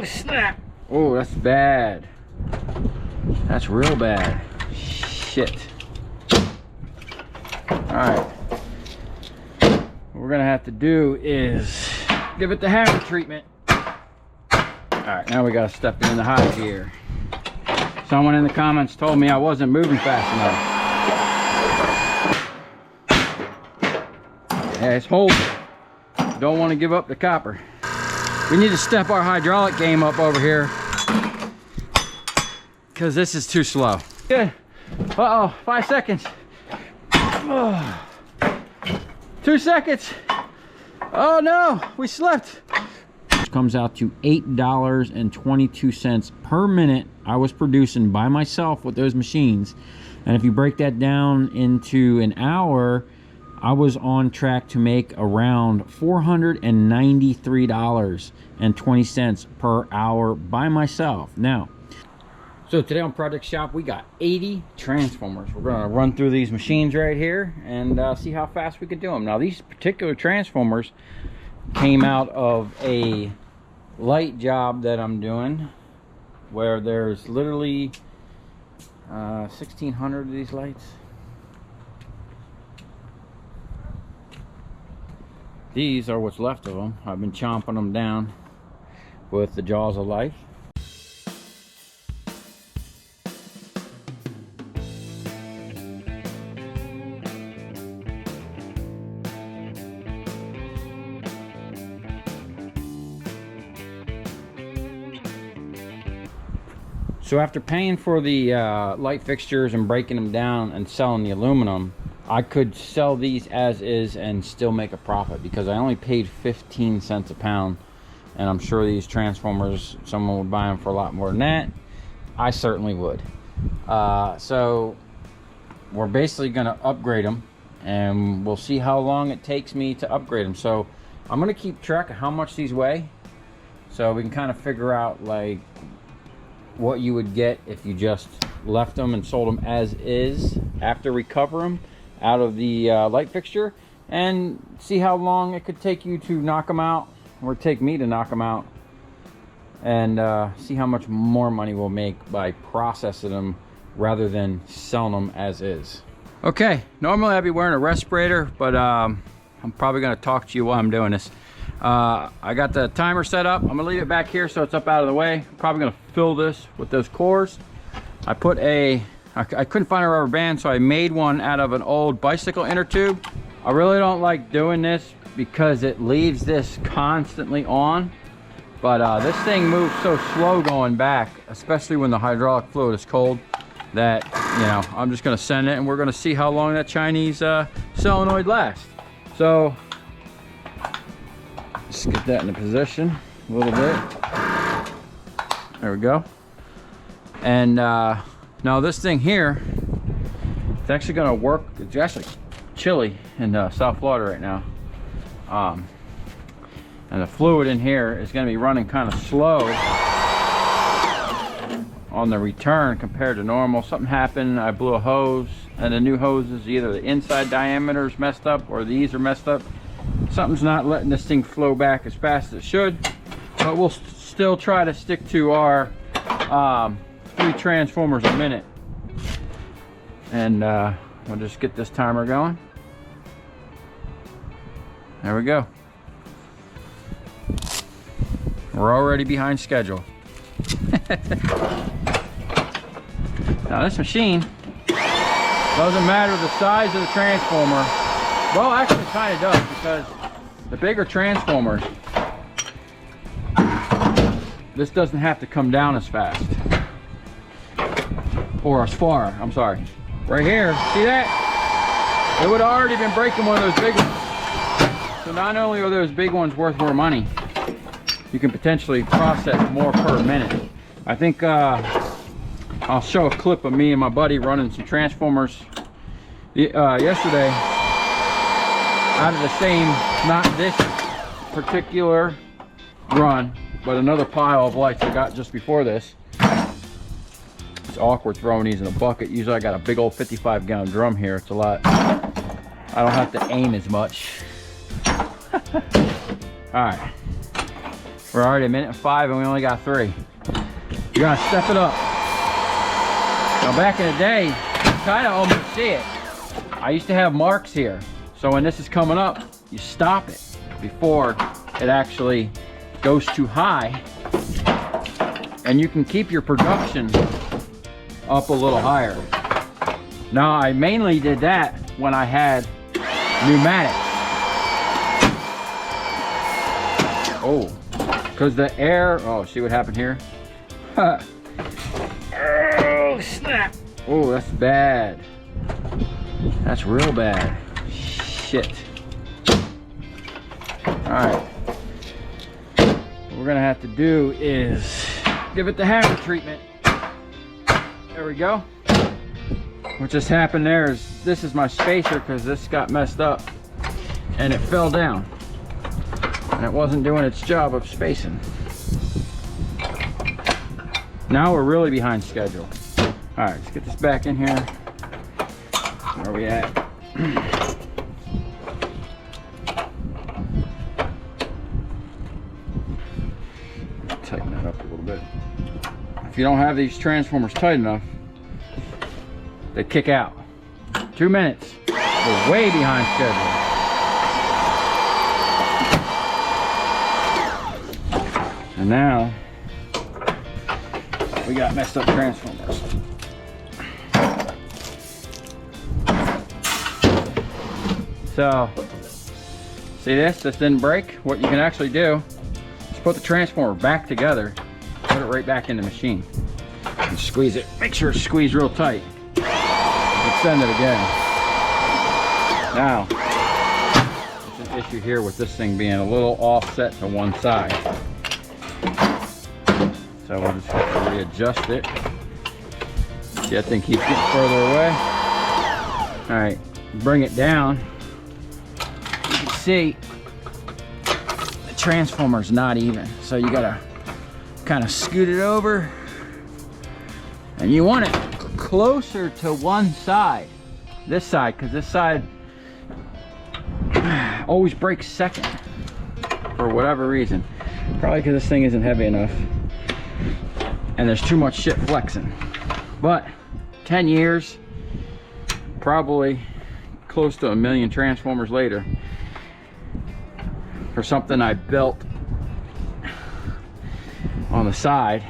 Oh snap! Oh, that's bad. That's real bad. Shit. Alright. What we're gonna have to do is give it the hammer treatment. Alright, now we gotta step in the high gear. Someone in the comments told me I wasn't moving fast enough. Yeah, it's holding. Don't want to give up the copper. We need to step our hydraulic game up over here, because this is too slow. Good. Uh-oh, 5 seconds. Oh. 2 seconds. Oh no, we slept. This comes out to $8.22 per minute I was producing by myself with those machines. And if you break that down into an hour, I was on track to make around $493.20 per hour by myself. Now, so today on Project Shop, we got 80 transformers. We're gonna run through these machines right here and see how fast we can do them. Now, these particular transformers came out of a light job that I'm doing, where there's literally 1,600 of these lights. These are what's left of them. I've been chomping them down with the jaws of life. So after paying for the light fixtures and breaking them down and selling the aluminum, I could sell these as is and still make a profit, because I only paid 15 cents a pound, and I'm sure these transformers, someone would buy them for a lot more than that. I certainly would. So we're basically going to upgrade them, and we'll see how long it takes me to upgrade them. So I'm going to keep track of how much these weigh, so we can kind of figure out like what you would get if you just left them and sold them as is after recover them out of the light fixture, and see how long it could take you to knock them out, or take me to knock them out, and see how much more money we'll make by processing them rather than selling them as is. Okay, normally I'd be wearing a respirator, but I'm probably going to talk to you while I'm doing this. I got the timer set up. I'm gonna leave it back here so it's up out of the way. I'm probably gonna fill this with those cores. I put I couldn't find a rubber band, so I made one out of an old bicycle inner tube. I really don't like doing this because it leaves this constantly on, but this thing moves so slow going back, especially when the hydraulic fluid is cold, that, you know, I'm just gonna send it and we're gonna see how long that Chinese solenoid lasts. So just get that into position a little bit. There we go. And now this thing here, it's actually going to work. It's actually chilly in South Florida right now. And the fluid in here is going to be running kind of slow on the return compared to normal. Something happened, I blew a hose, and the new hoses, either the inside diameter is messed up or these are messed up. Something's not letting this thing flow back as fast as it should, but we'll still try to stick to our 3 transformers a minute. And we'll just get this timer going. There we go. We're already behind schedule. Now this machine, doesn't matter the size of the transformer. Well, actually it kind of does, because the bigger transformers, this doesn't have to come down as fast. Or as far, I'm sorry. Right here, see that? It would have already been breaking one of those big ones. So not only are those big ones worth more money, you can potentially process more per minute. I think I'll show a clip of me and my buddy running some transformers yesterday out of the same, not this particular run, but another pile of lights I got just before this. It's awkward throwing these in a bucket. Usually I got a big old 55-gallon drum here. It's a lot. I don't have to aim as much. All right. We're already a minute and 5 and we only got 3. You gotta step it up. Now back in the day, you kinda almost see it. I used to have marks here. So when this is coming up, you stop it before it actually goes too high. And you can keep your production up a little higher. Now I mainly did that when I had pneumatics. Oh, because the air, oh, see what happened here? Oh, snap. Oh, that's bad. That's real bad. Shit. All right. What we're gonna have to do is give it the hammer treatment. There we go. What just happened there is, this is my spacer because this got messed up and it fell down. And it wasn't doing its job of spacing. Now we're really behind schedule. All right, let's get this back in here. Where are we at? Tighten that up a little bit. If you don't have these transformers tight enough, they kick out. 2 minutes. We're way behind schedule. And now we got messed up transformers. So, see this? This didn't break. What you can actually do is put the transformer back together, put it right back in the machine, and squeeze it. Make sure it's squeezed real tight. Extend it again. Now, there's an issue here with this thing being a little offset to one side. So we'll just have to readjust it. See, that thing keeps getting further away. All right, bring it down. You can see the transformer's not even. So you gotta kind of scoot it over. And you want it closer to one side. This side, because this side always breaks second. For whatever reason. Probably because this thing isn't heavy enough. And there's too much shit flexing. But 10 years, probably close to 1 million transformers later, for something I built on the side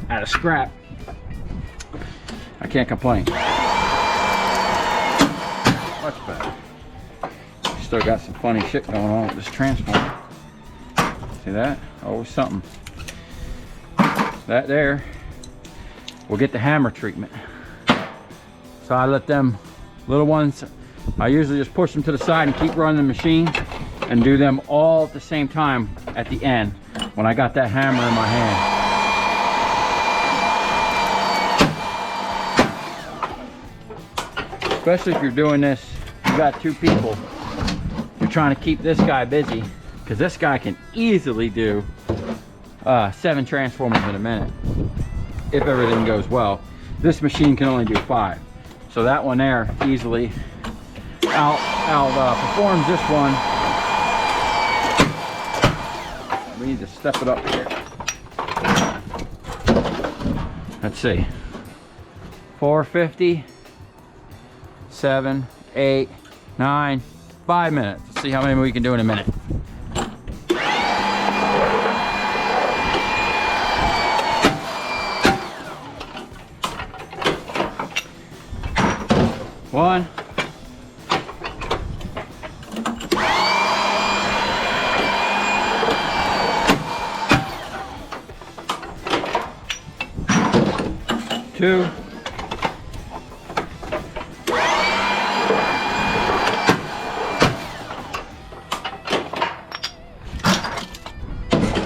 out of scrap, I can't complain. Much better. Still got some funny shit going on with this transformer. See that? Always something. That there will get the hammer treatment. So I let them little ones, I usually just push them to the side and keep running the machine and do them all at the same time at the end when I got that hammer in my hand. Especially if you're doing this, you got 2 people, you're trying to keep this guy busy, because this guy can easily do 7 transformers in a minute if everything goes well. This machine can only do 5, so that one there easily outperforms this one. We need to step it up here. Let's see, 450, 7, 8, 9, 5 minutes. Let's see how many we can do in a minute. One. 2.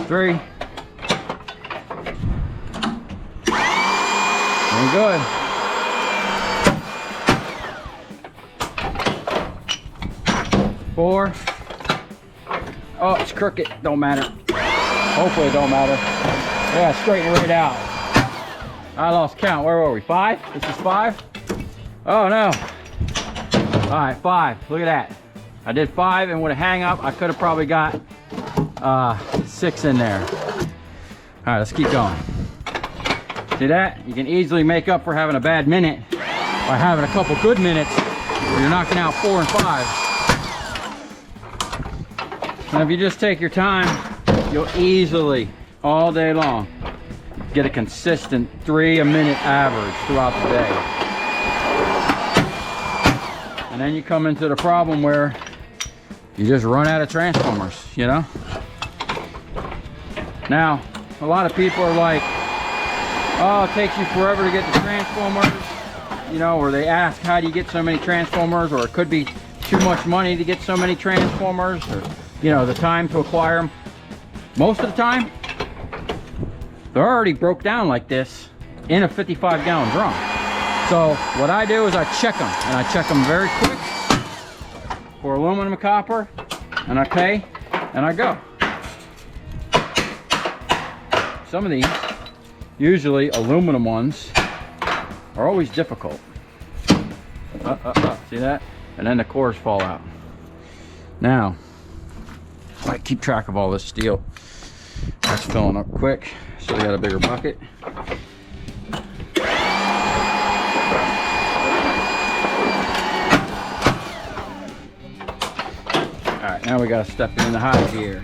3. And good. 4. Oh, it's crooked. Don't matter. Hopefully it don't matter. Yeah, straighten it right out. I lost count. Where were we? 5? This is 5? Oh no. All right, 5. Look at that. I did 5, and with a hang up, I could have probably got 6 in there. All right, let's keep going. See that? You can easily make up for having a bad minute by having a couple good minutes where you're knocking out 4 and 5. And if you just take your time, you'll easily, all day long, get a consistent 3 a minute average throughout the day. And then you come into the problem where you just run out of transformers, you know? Now, a lot of people are like, oh, it takes you forever to get the transformers, you know, or they ask, how do you get so many transformers? Or it could be too much money to get so many transformers, or, you know, the time to acquire them. Most of the time, they're already broke down like this in a 55-gallon drum. So what I do is I check them, and I check them very quick for aluminum and copper, and I pay, and I go. Some of these, usually aluminum ones, are always difficult. See that? And then the cores fall out. Now, I keep track of all this steel. That's filling up quick, so we got a bigger bucket. Alright, now we got to step in the high gear.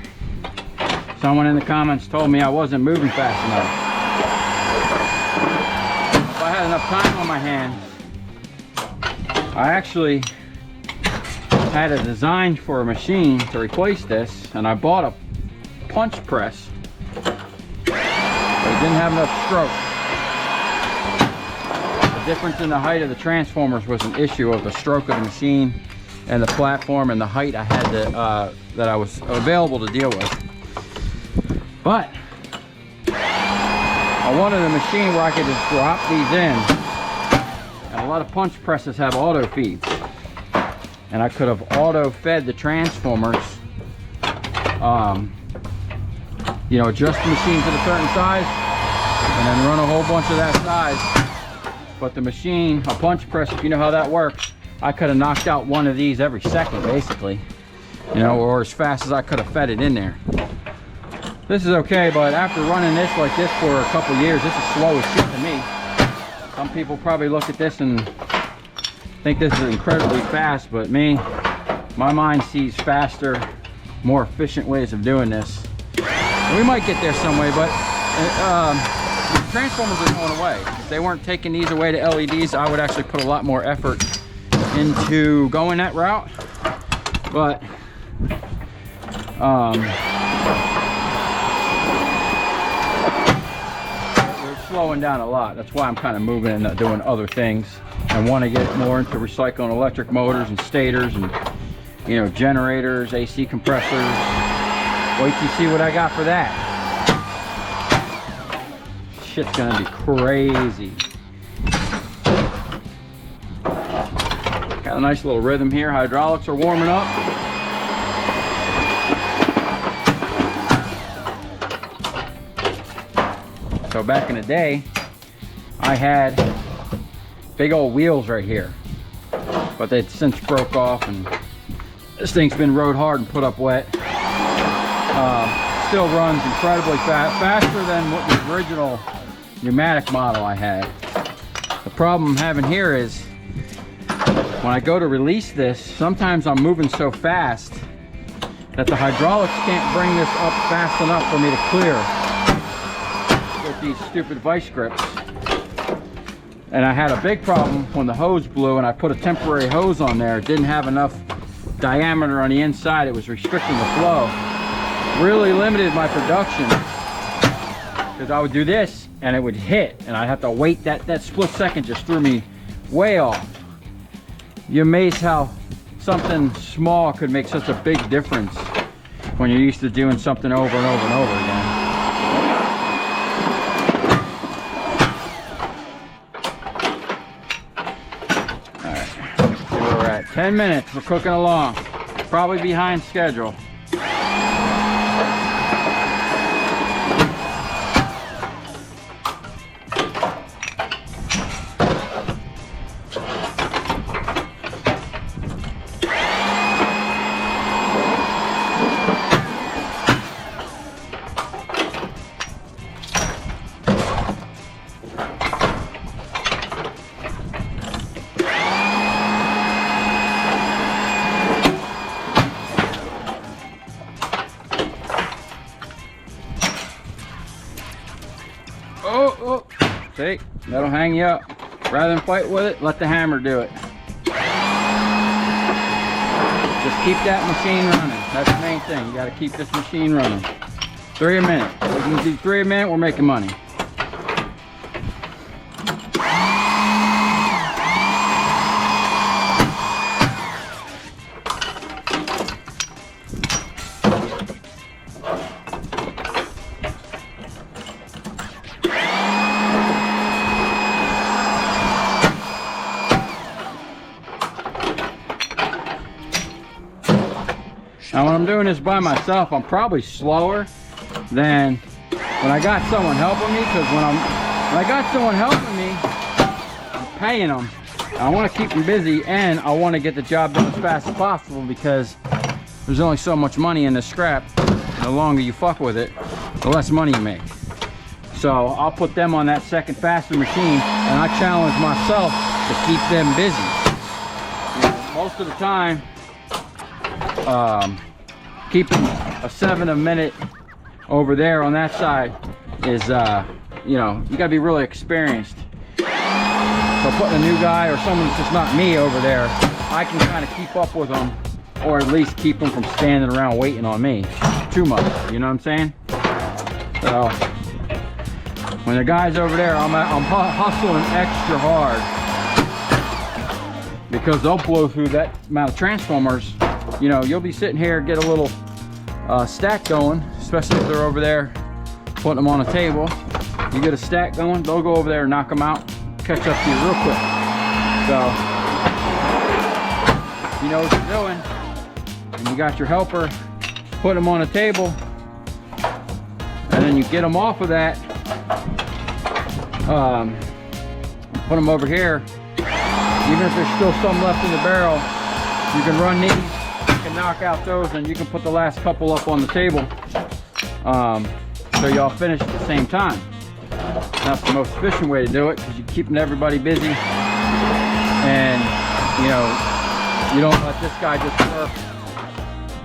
Someone in the comments told me I wasn't moving fast enough. If I had enough time on my hands, I actually had a design for a machine to replace this, and I bought a punch press, but it didn't have enough stroke. The difference in the height of the transformers was an issue of the stroke of the machine and the platform and the height I had to, that I was available to deal with. But I wanted a machine where I could just drop these in, and a lot of punch presses have auto feeds, and I could have auto fed the transformers, you know, adjust the machine to the certain size and then run a whole bunch of that size. But the machine, a punch press, if you know how that works, I could have knocked out one of these every second basically, you know, or as fast as I could have fed it in there. This is okay, but after running this like this for a couple years, this is slow as shit to me. Some people probably look at this and think this is incredibly fast, but me, my mind sees faster, more efficient ways of doing this. And we might get there some way, but the transformers are going away. If they weren't taking these away to LEDs, I would actually put a lot more effort into going that route. But slowing down a lot. That's why I'm kind of moving and doing other things, and want to get more into recycling electric motors and stators and, you know, generators, AC compressors. Wait till you see what I got for that. Shit's gonna be crazy. Got a nice little rhythm here. Hydraulics are warming up. So back in the day, I had big old wheels right here, but they'd since broke off, and this thing's been rode hard and put up wet. Still runs incredibly fast, faster than what the original pneumatic model I had. The problem I'm having here is when I go to release this, sometimes I'm moving so fast that the hydraulics can't bring this up fast enough for me to clear with these stupid vice grips. And I had a big problem when the hose blew and I put a temporary hose on there. It didn't have enough diameter on the inside. It was restricting the flow. Really limited my production, because I would do this and it would hit, and I'd have to wait. That split second just threw me way off. You're amazed how something small could make such a big difference when you're used to doing something over and over and over again. All right, let's see where we're at. 10 minutes, we're cooking along. Probably behind schedule. Oh, oh. See, that'll hang you up. Rather than fight with it, let the hammer do it. Just keep that machine running. That's the main thing. You got to keep this machine running. 3 a minute. If we can do 3 a minute, we're making money. Now when I'm doing this by myself, I'm probably slower than when I got someone helping me, because when I got someone helping me, I'm paying them. I want to keep them busy, and I want to get the job done as fast as possible, because there's only so much money in this scrap. The longer you fuck with it, the less money you make. So I'll put them on that second faster machine, and I challenge myself to keep them busy. Most of the time, keeping a 7 a minute over there on that side is, you know, you gotta be really experienced. So putting a new guy or someone that's just not me over there, I can kind of keep up with them, or at least keep them from standing around waiting on me too much. You know what I'm saying? So when the guy's over there, I'm hustling extra hard, because they'll blow through that amount of transformers. You know, you'll be sitting here, get a little stack going, especially if they're over there putting them on a table. You get a stack going, they'll go over there and knock them out, catch up to you real quick. So you know what you're doing, and you got your helper, put them on a table, and then you get them off of that, put them over here. Even if there's still some left in the barrel, you can run these, you can knock out those, and you can put the last couple up on the table, so y'all finish at the same time. That's the most efficient way to do it, because you're keeping everybody busy, and you know, you don't let this guy just work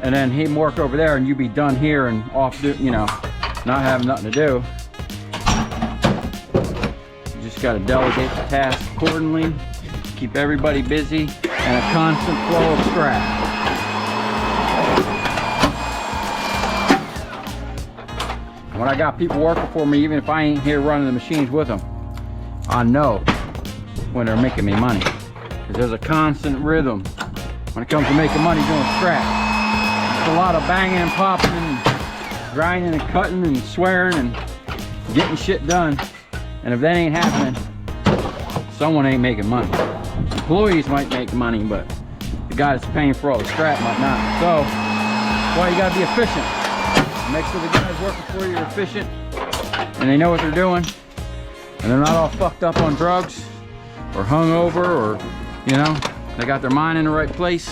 and then him work over there and you be done here and off, you know, not having nothing to do. You just got to delegate the task accordingly, keep everybody busy, and a constant flow of scrap. When I got people working for me, even if I ain't here running the machines with them, I know when they're making me money, because there's a constant rhythm when it comes to making money doing scrap. It's a lot of banging and popping and grinding and cutting and swearing and getting shit done, and if that ain't happening, someone ain't making money. Employees might make money, but the guy that's paying for all the scrap might not. So that's why you gotta be efficient. Make sure the guys working for you are efficient and they know what they're doing, and they're not all fucked up on drugs or hungover, or, you know, they got their mind in the right place.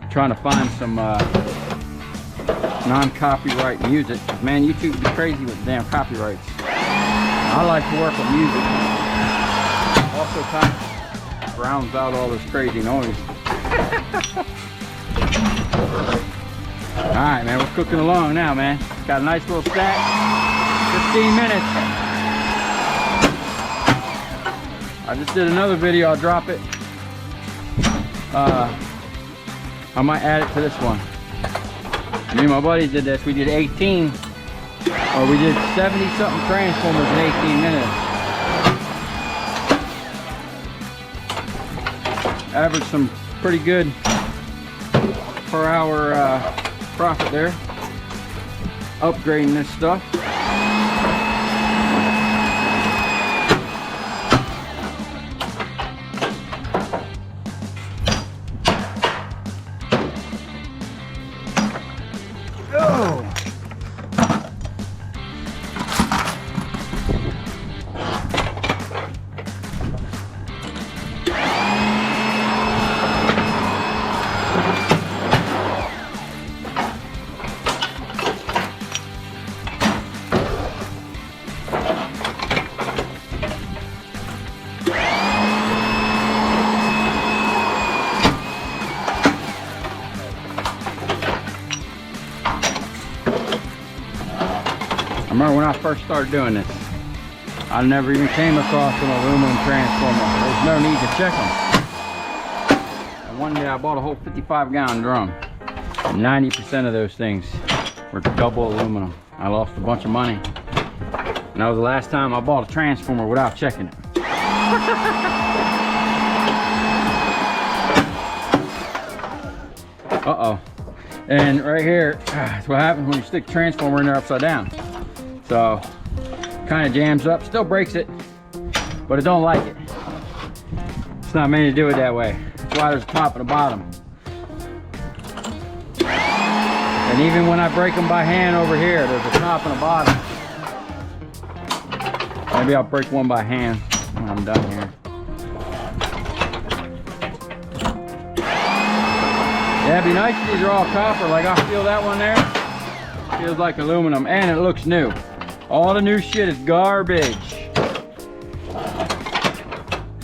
Trying to find some non-copyright music. Man, YouTube be crazy with damn copyrights. I like to work with music. Also kind of drowns out all this crazy noise. Alright, man, we're cooking along now, man. Got a nice little stack. 15 minutes. I just did another video, I'll drop it. I might add it to this one. Me and my buddies did this. We did 18, or we did 70 something transformers in 18 minutes. Averaged some pretty good per hour profit there. Upgrading this stuff. remember when I first started doing this, I never even came across an aluminum transformer. There's no need to check them. And one day I bought a whole 55-gallon drum. 90% of those things were double aluminum. I lost a bunch of money. And that was the last time I bought a transformer without checking it. Uh-oh. And right here, that's what happens when you stick the transformer in there upside down. So, kind of jams up, still breaks it, but it don't like it. It's not made to do it that way. That's why there's a top and a bottom. And even when I break them by hand over here, there's a top and a bottom. Maybe I'll break one by hand when I'm done here. Yeah, it'd be nice if these are all copper. Like I feel that one there. Feels like aluminum and it looks new. All the new shit is garbage.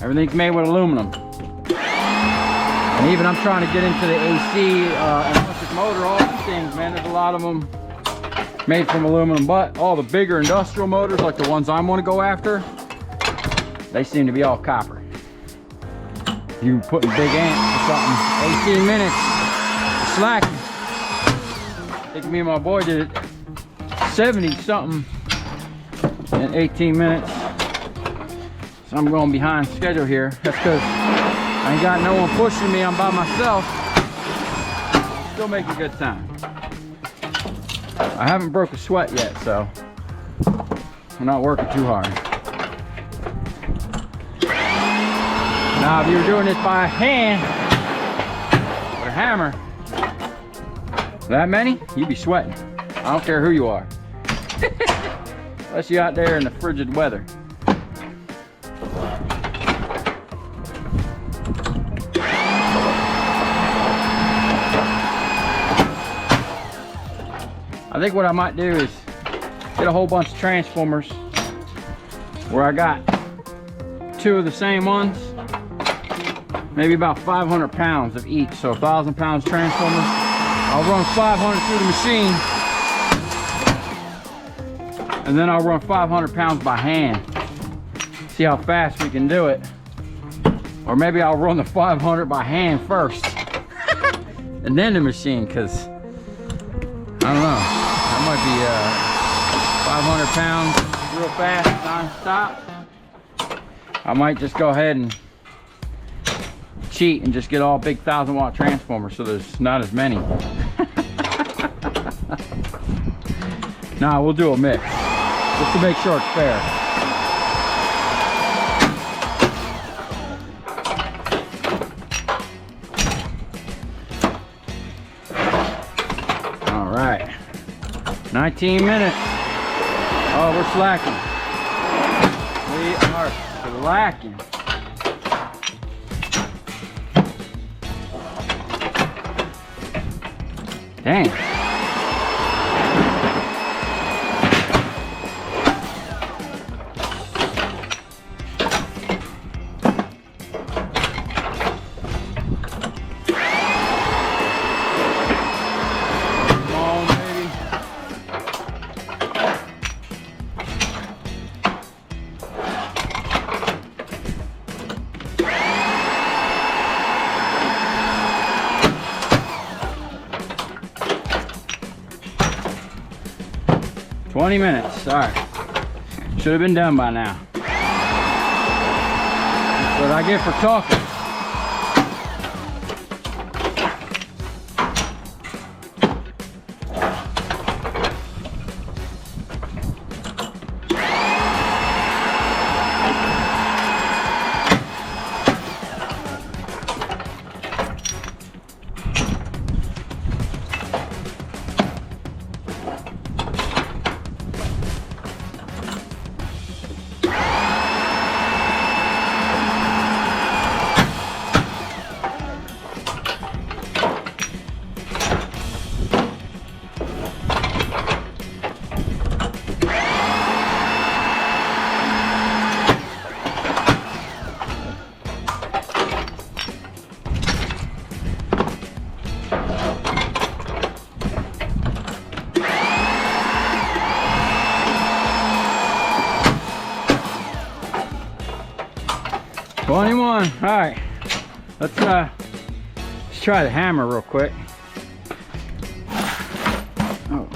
Everything's made with aluminum. And even I'm trying to get into the AC and electric motor, all these things, man, there's a lot of them made from aluminum, but all the bigger industrial motors, like the ones I want to go after, they seem to be all copper. You putting big amps or something, 18 minutes, slacking. I think me and my boy did it 70 something in 18 minutes. So I'm going behind schedule here. That's because I ain't got no one pushing me, I'm by myself. Still make a good time. I haven't broke a sweat yet, so I'm not working too hard. Now, if you were doing this by hand with a hammer, that many, you'd be sweating. I don't care who you are. Unless you're out there in the frigid weather. I think what I might do is get a whole bunch of transformers where I got 2 of the same ones, maybe about 500 pounds of each, so 1,000 pounds transformer. I'll run 500 through the machine, and then I'll run 500 pounds by hand. See how fast we can do it. Or maybe I'll run the 500 by hand first, and then the machine, because I don't know. That might be 500 pounds real fast, non-stop. I might just go ahead and cheat and just get all big 1,000-watt transformers so there's not as many. Nah, we'll do a mix just to make sure it's fair. All right, 19 minutes. Oh, we're slacking. We are slacking. Dang. Come on, baby. $20 minutes. All right. Should have been done by now. That's what I get for talking. 21. All right. Let's try the hammer real quick. Oh.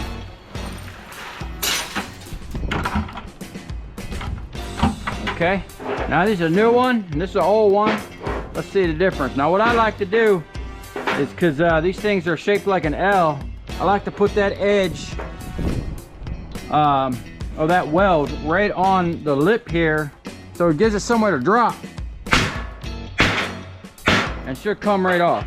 Okay. Now this is a new one, and this is an old one. Let's see the difference. Now what I like to do is, because these things are shaped like an L, I like to put that edge of that weld right on the lip here, so it gives it somewhere to drop. And should come right off.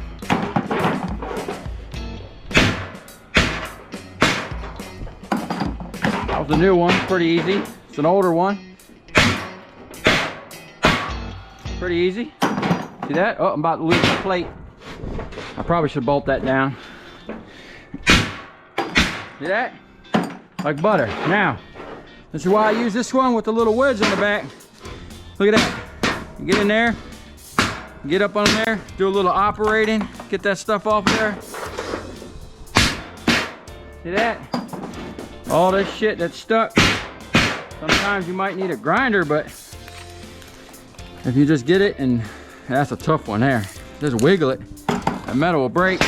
That was a new one, pretty easy. It's an older one. Pretty easy. See that? Oh, I'm about to lose the plate. I probably should bolt that down. See that? Like butter. Now, this is why I use this one with the little wedge on the back. Look at that. You get in there, get up on there, do a little operating, get that stuff off there. See that? All this shit that's stuck. Sometimes you might need a grinder, but if you just get it, and that's a tough one there. Just wiggle it. That metal will break.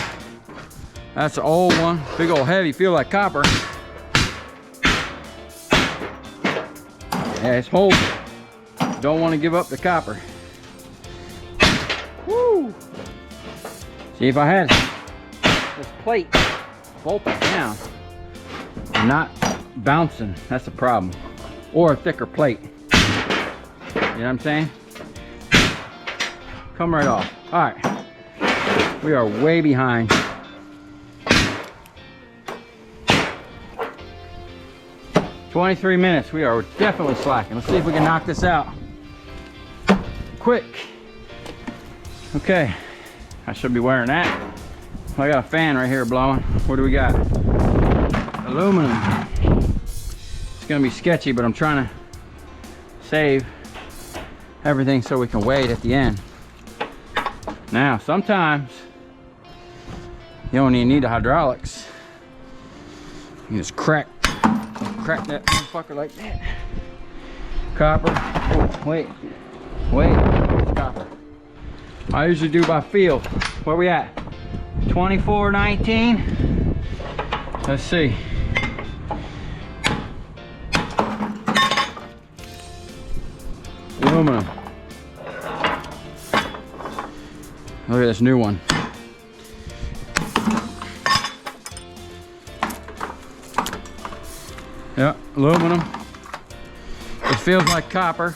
That's an old one. Big old heavy, feel like copper. Yeah, it's holding. Don't want to give up the copper. Woo! See, if I had this plate bolted down and not bouncing, that's the problem. Or a thicker plate. You know what I'm saying? Come right off. All right. We are way behind. "23 minutes. We are definitely slacking. Let's see if we can knock this out quick. Okay. I should be wearing that. I got a fan right here blowing. What do we got? Aluminum. It's gonna be sketchy, but I'm trying to save everything so we can weigh it at the end. Now, sometimes you don't even need the hydraulics. You just crack that motherfucker like that. Copper. Oh, wait. It's copper. I usually do by feel. Where we at? 24.19. Let's see. Aluminum. Look at this new one. Yeah, aluminum. It feels like copper.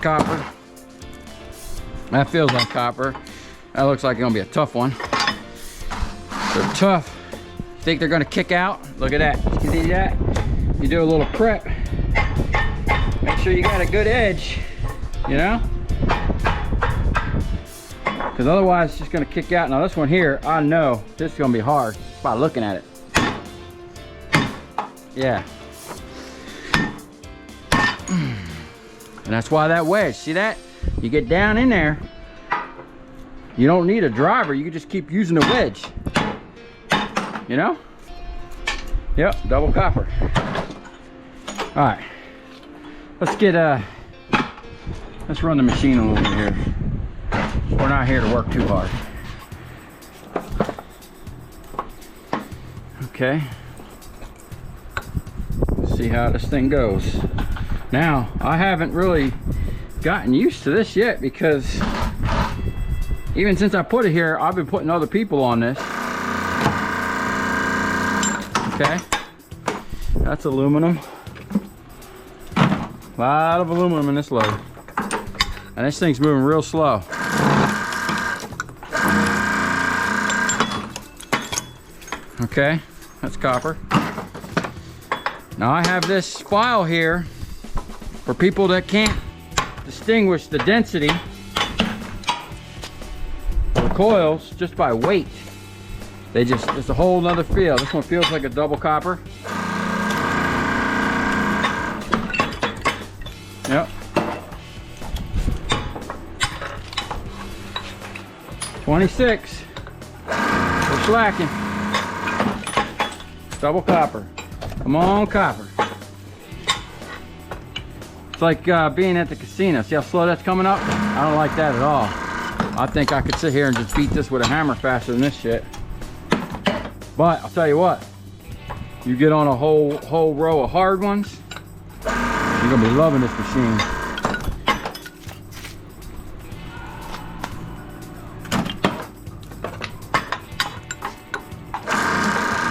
Copper. That feels like copper. That looks like it's gonna be a tough one. They're tough. Think they're gonna kick out? Look at that. You see that? You do a little prep. Make sure you got a good edge, you know? Because otherwise it's just gonna kick out. Now this one here, I know this is gonna be hard by looking at it. Yeah. And that's why that wedge, see that? You get down in there, you don't need a driver, you can just keep using the wedge. You know? Yep, double copper. All right. Let's run the machine a little bit here. We're not here to work too hard. Okay. Let's see how this thing goes. Now, I haven't really gotten used to this yet, because even since I put it here, I've been putting other people on this. Okay. That's aluminum. A lot of aluminum in this load. And this thing's moving real slow. Okay, that's copper. Now I have this file here for people that can't distinguish the density of the coils just by weight. It's a whole nother feel. This one feels like a double copper. Yep. 26. We're slacking. Double copper. Come on, copper. That's like being at the casino. See how slow that's coming up? I don't like that at all. I think I could sit here and just beat this with a hammer faster than this shit. But I'll tell you what, you get on a whole row of hard ones, you're gonna be loving this machine.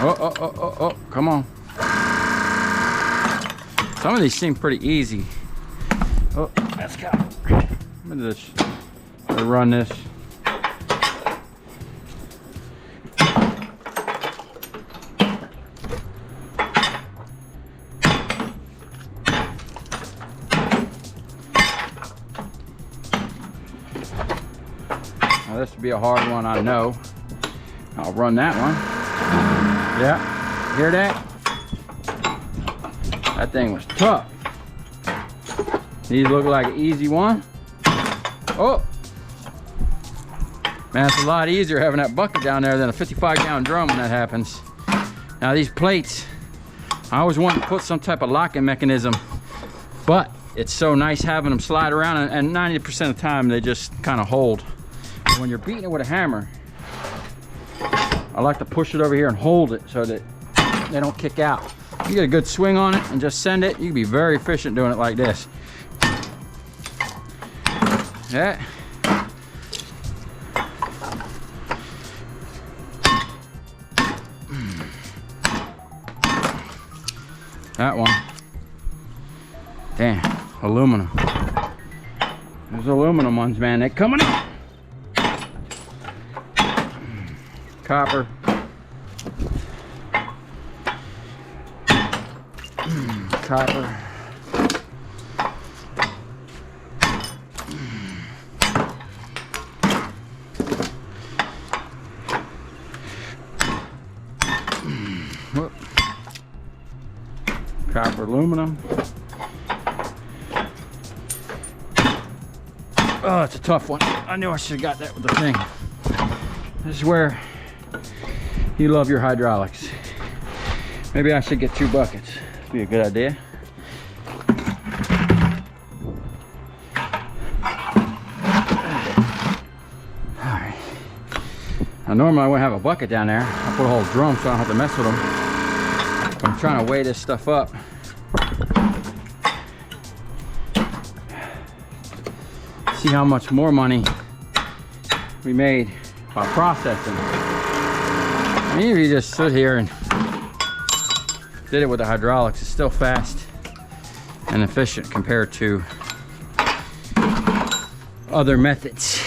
Oh, come on. Some of these seem pretty easy. Oh, let's go. Let me just run this. Now this would be a hard one, I know. I'll run that one. Yeah, hear that? That thing was tough. These look like an easy one. Oh! Man, it's a lot easier having that bucket down there than a 55-gallon drum when that happens. Now these plates, I always want to put some type of locking mechanism, but it's so nice having them slide around, and 90% of the time they just kind of hold. But when you're beating it with a hammer, I like to push it over here and hold it so that they don't kick out. You get a good swing on it and just send it, you can be very efficient doing it like this. Yeah. That one. Damn, aluminum. Those aluminum ones, man, they're coming up. Copper. Copper. Whoop. Copper, aluminum. Oh, it's a tough one. I knew I should have got that with the thing. This is where you love your hydraulics. Maybe I should get 2 buckets. Be a good idea. Alright. Now normally I wouldn't have a bucket down there. I put a whole drum so I don't have to mess with them. I'm trying to weigh this stuff up. See how much more money we made by processing. I mean, if you just sit here and did it with the hydraulics, it's still fast and efficient compared to other methods.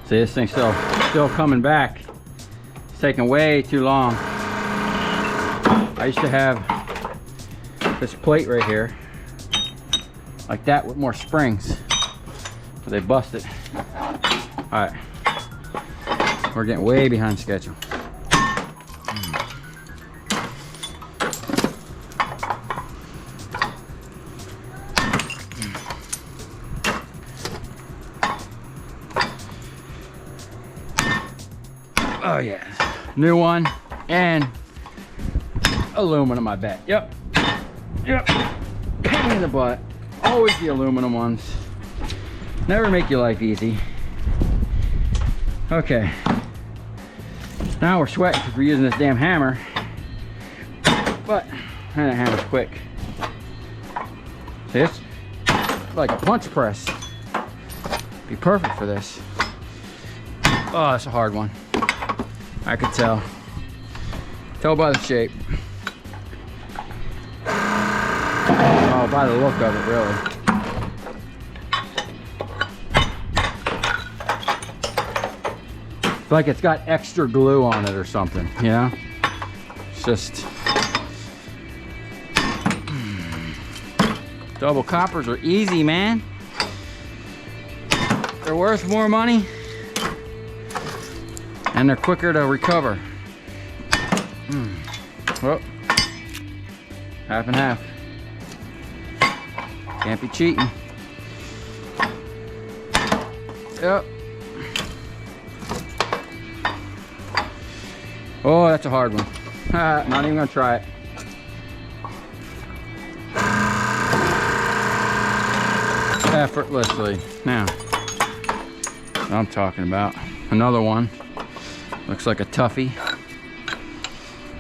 See, this thing's still coming back. It's taking way too long. I used to have this plate right here, like that, with more springs, but they busted. All right, we're getting way behind schedule. Oh yeah, new one and aluminum, I bet. Yep. Pain in the butt. Always the aluminum ones. Never make your life easy. Okay. Now we're sweating because we're using this damn hammer. But that hammer's quick. See, it's like a punch press. Be perfect for this. Oh, that's a hard one. I could tell. Tell by the shape. Oh, by the look of it, really. It's like it's got extra glue on it or something, you know? It's just... Double coppers are easy, man. They're worth more money. And they're quicker to recover. Well, half and half. Can't be cheating. Yep. Oh, that's a hard one. Not even gonna try it. Effortlessly. Now, what I'm talking about. Another one. Looks like a toughie.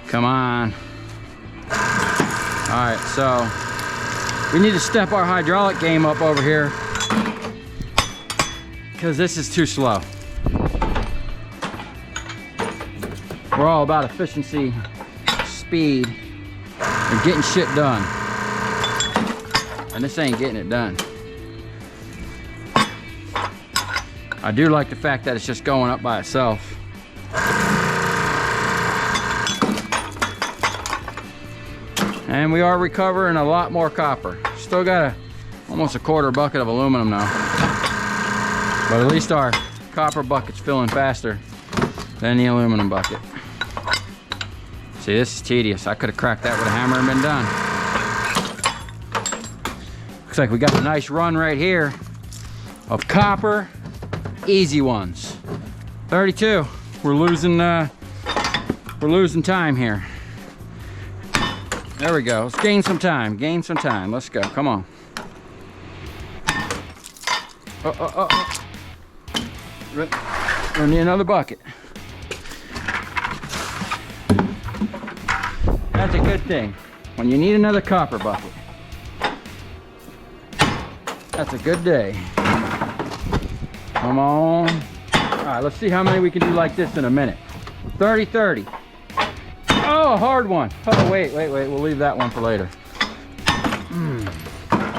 Come on. Alright, so we need to step our hydraulic game up over here because this is too slow. We're all about efficiency, speed, and getting shit done. And this ain't getting it done. I do like the fact that it's just going up by itself. And we are recovering a lot more copper. Still got almost a quarter bucket of aluminum now. But at least our copper bucket's filling faster than the aluminum bucket. See, this is tedious. I could have cracked that with a hammer and been done. Looks like we got a nice run right here of copper, easy ones. 32. We're losing time here. There we go. Let's gain some time. Gain some time. Let's go. Come on. We'll need another bucket. That's a good thing. When you need another copper bucket. That's a good day. Come on. All right, let's see how many we can do like this in a minute. 30. Oh, hard one. Oh, wait. We'll leave that one for later.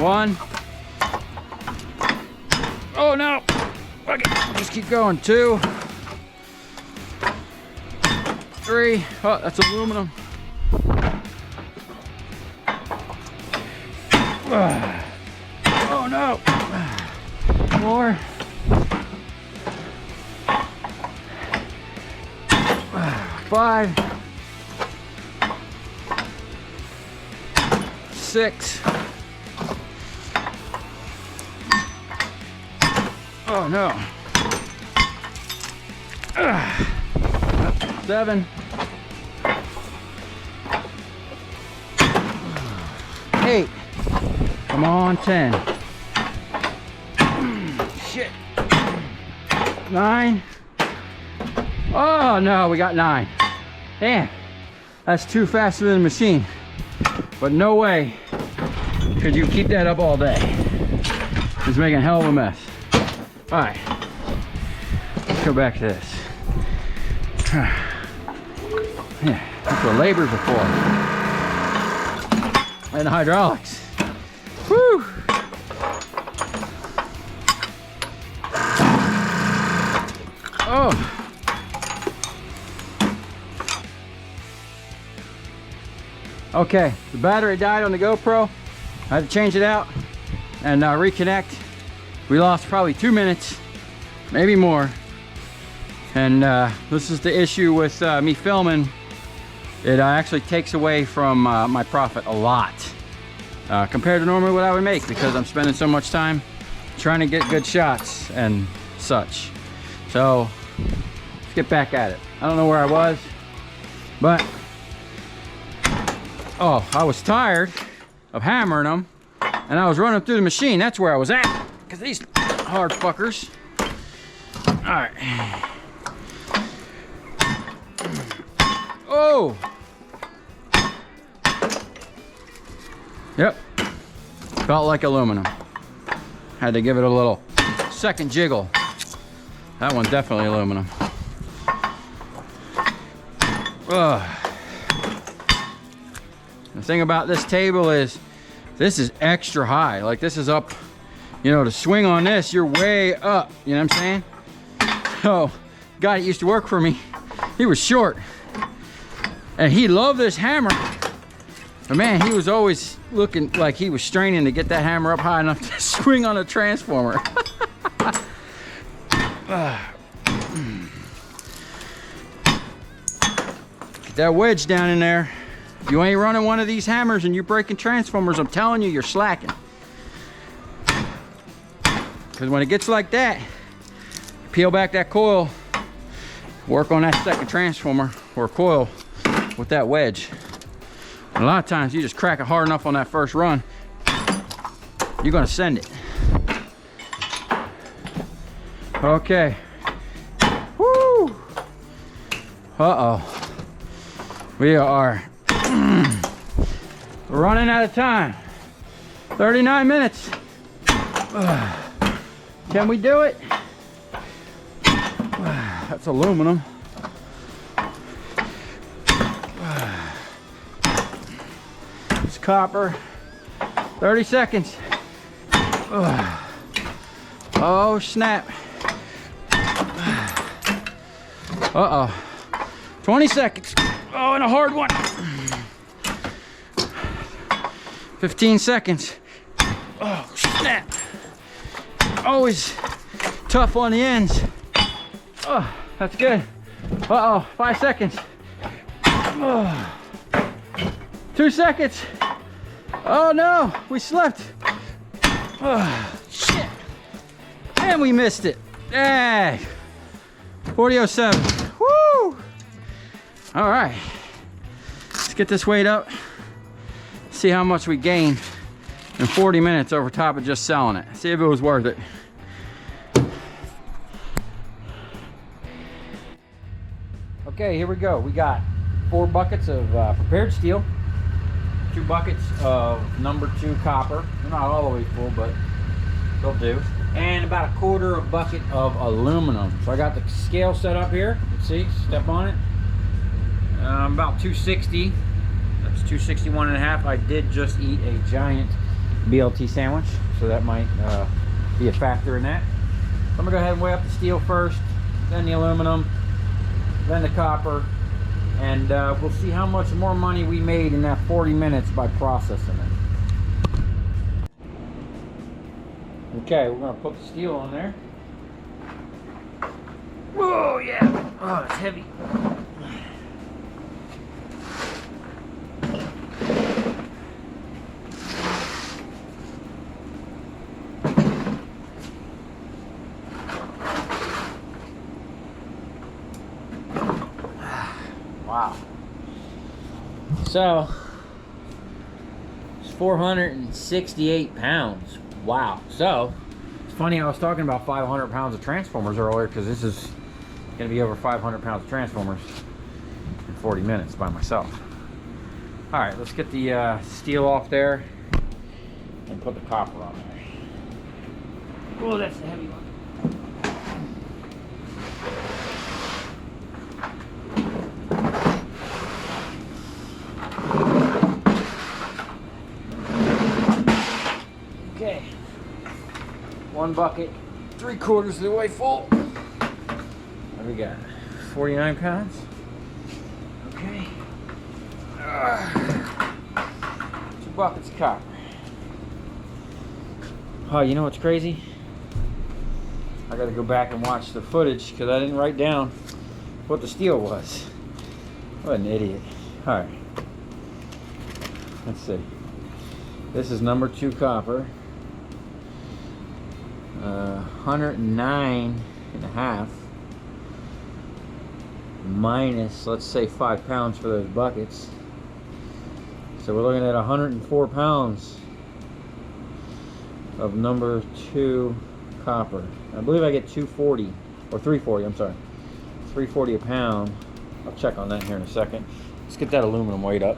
One. Oh, no. Okay, just keep going. 2. 3. Oh, that's aluminum. Oh, no. 4. 5. 6. Oh no. 7. 8. Come on, 10. Shit. 9. Oh no, we got 9. Damn, that's too faster than the machine. But no way could you keep that up all day. It's making a hell of a mess. All right, let's go back to this. Yeah, that's what labors are for. And the hydraulics. Woo! Oh. Okay, the battery died on the GoPro. I had to change it out and reconnect. We lost probably 2 minutes, maybe more. And this is the issue with me filming. It actually takes away from my profit a lot compared to normally what I would make, because I'm spending so much time trying to get good shots and such. So let's get back at it. I don't know where I was, but oh, I was tired of hammering them, and I was running through the machine. That's where I was at, because these hard fuckers. All right. Oh. Yep. Felt like aluminum. Had to give it a little second jiggle. That one's definitely aluminum. Ugh. The thing about this table is this is extra high. Like, this is up, you know, to swing on this, you're way up. You know what I'm saying? Oh, guy that used to work for me, he was short. And he loved this hammer. But man, he was always looking like he was straining to get that hammer up high enough to swing on a transformer. Get that wedge down in there. If you ain't running one of these hammers and you're breaking transformers, I'm telling you, you're slacking. Because when it gets like that, peel back that coil, work on that second transformer or coil with that wedge. And a lot of times you just crack it hard enough on that first run, you're gonna send it. Okay. Woo! Uh-oh. We are running out of time. 39 minutes. Can we do it? That's aluminum. It's copper. 30 seconds. Oh, snap. Uh-oh. 20 seconds. Oh, and a hard one. 15 seconds. Oh, snap. Always tough on the ends. Oh, that's good. Uh-oh, 5 seconds. Oh. 2 seconds. Oh no, we slipped. Oh, shit. And we missed it. Dang. 40.07. Woo! All right. Let's get this weight up. See how much we gained in 40 minutes over top of just selling it. See if it was worth it. Okay, here we go. We got 4 buckets of prepared steel, 2 buckets of number 2 copper. They're not all the way full, but they'll do. And about 1/4 bucket of aluminum. So I got the scale set up here. Let's see, step on it. About 260. That's 261.5. I did just eat a giant BLT sandwich, so that might be a factor in that. So I'm gonna go ahead and weigh up the steel first, then the aluminum, then the copper, and we'll see how much more money we made in that 40 minutes by processing it. Okay, we're gonna put the steel on there. Whoa, yeah. Oh, it's heavy. Wow. So, it's 468 pounds. Wow. So, it's funny, I was talking about 500 pounds of transformers earlier, because this is going to be over 500 pounds of transformers in 40 minutes by myself. All right, let's get the steel off there and put the copper on there. Oh, that's a heavy one. Okay, 1 bucket, 3/4 of the way full. What do we got? 49 pounds. Okay. 2 buckets of copper. Oh, you know what's crazy? I gotta go back and watch the footage because I didn't write down what the steel was. What an idiot. Alright. Let's see. This is number 2 copper. 109.5 minus, let's say, 5 pounds for those buckets. So we're looking at 104 pounds of number 2 copper. I believe I get 240 or 340. I'm sorry, 340 a pound. I'll check on that here in a second. Let's get that aluminum weight up.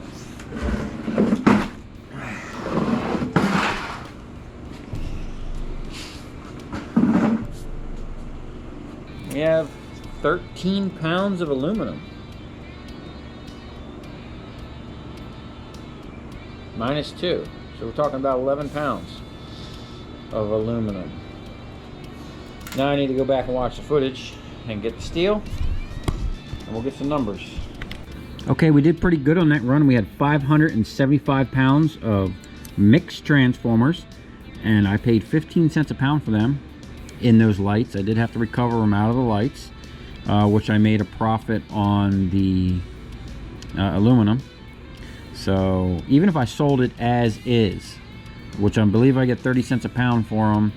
We have 13 pounds of aluminum. Minus 2. So we're talking about 11 pounds of aluminum. Now I need to go back and watch the footage and get the steel, and we'll get some numbers. Okay, we did pretty good on that run. We had 575 pounds of mixed transformers, and I paid 15 cents a pound for them. In those lights, I did have to recover them out of the lights, which I made a profit on the aluminum. So even if I sold it as is, which I believe I get 30 cents a pound for them,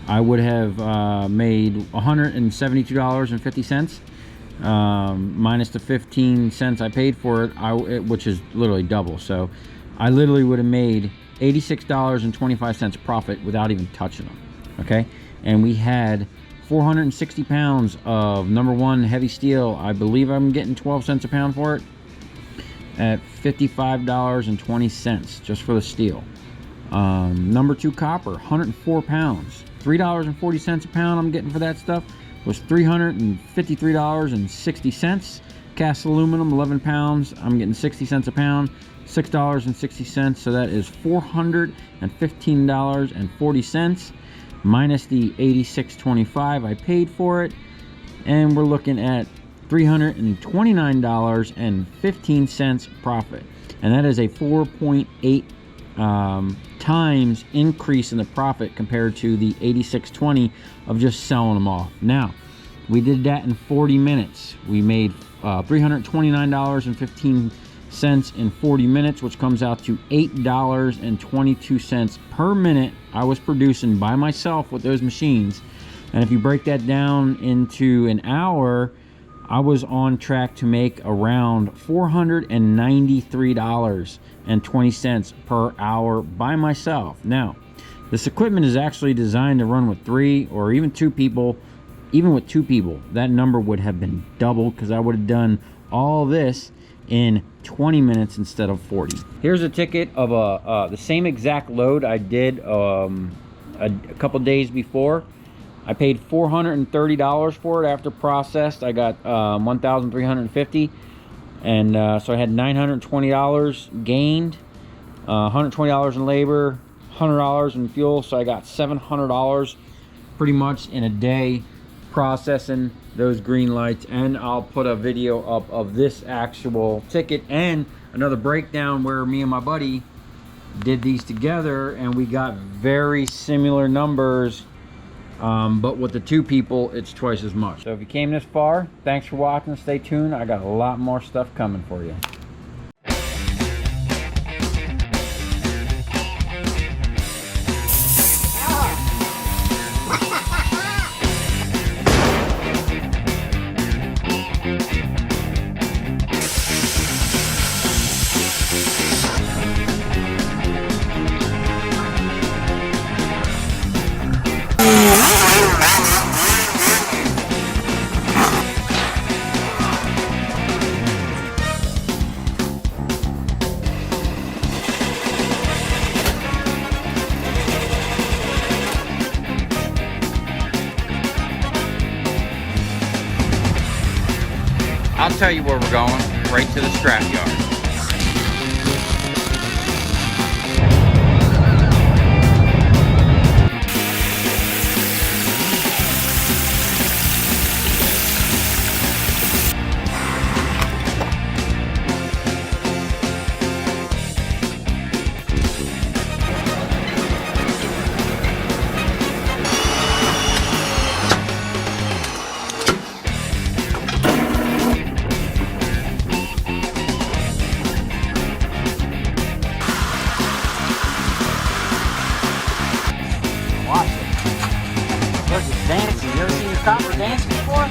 I would have made $172.50, minus the 15 cents I paid for it, which is literally double. So I literally would have made $86.25 profit without even touching them. Okay, and we had 460 pounds of #1 heavy steel. I believe I'm getting 12 cents a pound for it, at $55.20 just for the steel. #2 copper, 104 pounds, $3.40 a pound I'm getting for that stuff, was $353.60. Cast aluminum, 11 pounds, I'm getting 60 cents a pound, $6.60. So that is $415.40, minus the $86.25 I paid for it, and we're looking at $329.15 profit, and that is a 4.8 times increase in the profit compared to the $86.20 of just selling them off. Now, we did that in 40 minutes. We made $329.15 in 40 minutes, which comes out to $8.22 per minute I was producing by myself with those machines. And if you break that down into an hour, I was on track to make around $493.20 per hour by myself. Now, this equipment is actually designed to run with 3 or even 2 people. Even with 2 people, that number would have been doubled, because I would have done all this in 20 minutes instead of 40. Here's a ticket of the same exact load I did a couple days before. I paid $430 for it. After processed, I got $1,350, and so I had $920 gained, $120 in labor, $100 in fuel, so I got $700 pretty much in a day processing those green lights. And I'll put a video up of this actual ticket and another breakdown where me and my buddy did these together, and we got very similar numbers, but with the 2 people it's twice as much. So if you came this far, thanks for watching. Stay tuned, I got a lot more stuff coming for you. I'll tell you where we're going, right to the scrap yard. Watch it. Look, it's dancing. You ever seen your copper dancing before?